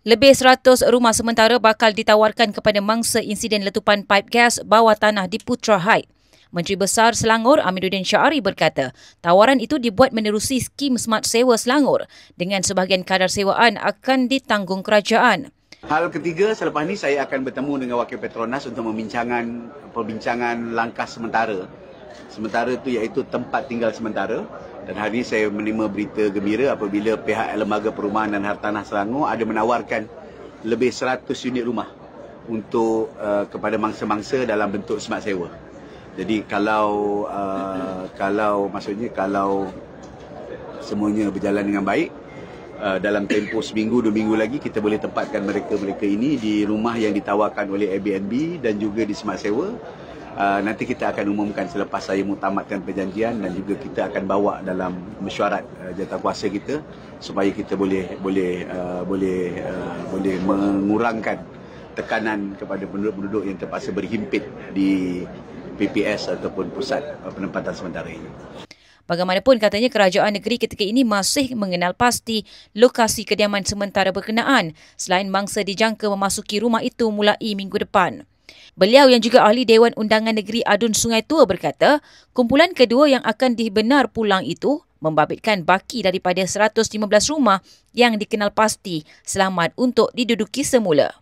Lebih 100 rumah sementara bakal ditawarkan kepada mangsa insiden letupan paip gas bawah tanah di Putra Heights. Menteri Besar Selangor Amiruddin Syahari berkata, tawaran itu dibuat menerusi skim Smart Sewa Selangor dengan sebahagian kadar sewaan akan ditanggung kerajaan. Hal ketiga, selepas ini saya akan bertemu dengan Wakil Petronas untuk perbincangan langkah sementara. Sementara itu iaitu tempat tinggal sementara. Dan hari ini saya menerima berita gembira apabila pihak Lembaga Perumahan dan Hartanah Selangor ada menawarkan lebih 100 unit rumah untuk kepada mangsa-mangsa dalam bentuk smart sewa. Jadi kalau semuanya berjalan dengan baik, dalam tempoh seminggu, 2 minggu lagi kita boleh tempatkan mereka ini di rumah yang ditawarkan oleh Airbnb dan juga di smart sewa. Nanti kita akan umumkan selepas saya muktamadkan perjanjian dan juga kita akan bawa dalam mesyuarat jawatankuasa kita supaya kita boleh mengurangkan tekanan kepada penduduk-penduduk yang terpaksa berhimpit di PPS ataupun pusat penempatan sementara ini. Bagaimanapun katanya kerajaan negeri ketika ini masih mengenal pasti lokasi kediaman sementara berkenaan selain mangsa dijangka memasuki rumah itu mulai minggu depan. Beliau yang juga ahli Dewan Undangan Negeri Adun Sungai Tua berkata, kumpulan kedua yang akan dibenar pulang itu membabitkan baki daripada 115 rumah yang dikenal pasti selamat untuk diduduki semula.